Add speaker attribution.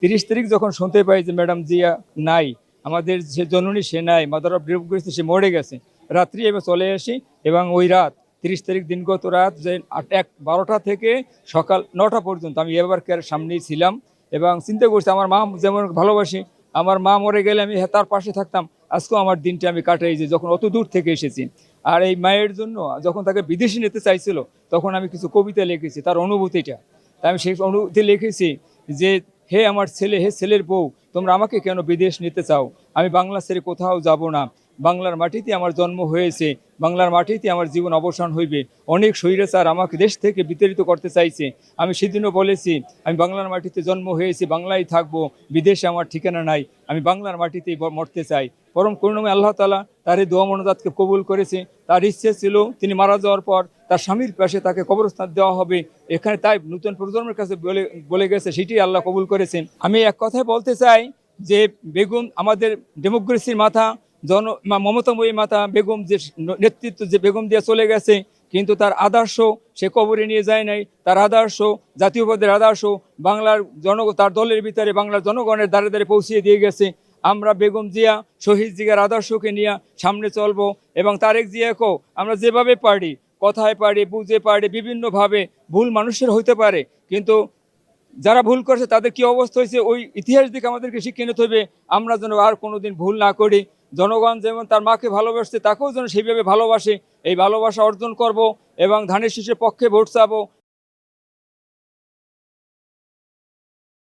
Speaker 1: 30 তারিখ যখন শুনতে পাই যে ম্যাডাম জিয়া নাই, আমাদের যে জননী সে নাই, মাদার অফ ডেমোক্রেসি সে মরে গেছে, রাত্রি এবার চলে আসি। এবং ওই রাত 30 তারিখ দিনগত রাত যে 12টা থেকে সকাল 9টা পর্যন্ত আমি এবার সামনেই ছিলাম। এবং চিন্তা করছি আমার মা যেমন ভালোবাসি, আমার মা মরে গেলে আমি তার পাশে থাকতাম। আজকেও আমার দিনটা আমি কাটাই যে যখন অত দূর থেকে এসেছি। আর এই মায়ের জন্য যখন তাকে বিদেশে নিতে চাইছিল, তখন আমি কিছু কবিতা লিখেছি তার অনুভূতিটা। তাই আমি সেই অনুভূতি লিখেছি যে, হে আমার ছেলে, হে ছেলের বউ, তোমরা আমাকে কেন বিদেশ নিতে চাও? আমি বাংলা ছেড়ে কোথাও যাব না। বাংলার মাটিতে আমার জন্ম হয়েছে, বাংলার মাটিতে আমার জীবন অবসান হইবে। অনেক স্বৈরাচার আমাকে দেশ থেকে বিতাড়িত করতে চাইছে। আমি সেদিনও বলেছি, আমি বাংলার মাটিতে জন্ম হয়েছি, বাংলায় থাকবো, বিদেশে আমার ঠিকানা নাই, আমি বাংলার মাটিতেই মরতে চাই। পরম করুণাময় আল্লাহ তাআলা তার এই দোয়া মনোজাতকে কবুল করেছে। তার ইচ্ছে ছিল তিনি মারা যাওয়ার পর তার স্বামীর পাশে তাকে কবরস্থান দেওয়া হবে। এখানে তাই নতুন প্রজন্মের কাছে বলে গেছে, সেটি আল্লাহ কবুল করেছেন। আমি এক কথায় বলতে চাই যে বেগম আমাদের ডেমোক্রেসির মাথা, মমতাময়ী মাতা বেগম যে নেতৃত্ব যে বেগম দিয়ে চলে গেছে, কিন্তু তার আদর্শ সে কবরে নিয়ে যায় নাই। তার আদর্শ, জাতীয়বাদের আদর্শ বাংলার তার দলের ভিতরে বাংলার জনগণের দ্বারে দ্বারে পৌঁছিয়ে দিয়ে গেছে। আমরা বেগম জিয়া, শহীদ জিয়ার আদর্শকে নিয়ে সামনে চলবো। এবং তারেক জিয়াকেও আমরা যেভাবে পারি, কথায় পারি, বুঝে পারি, বিভিন্নভাবে ভুল মানুষের হইতে পারে, কিন্তু যারা ভুল করছে তাদের কি অবস্থা হয়েছে ওই ইতিহাস দিকে আমাদেরকে শিক্ষা নিতে হবে। আমরা যেন আর কোনোদিন ভুল না করি। জনগণ যেমন তার মাকে ভালোবাসছে, তাকেও যেন সেইভাবে ভালোবাসে। এই ভালোবাসা অর্জন করব এবং ধানের শীষের পক্ষে ভোট চাবো।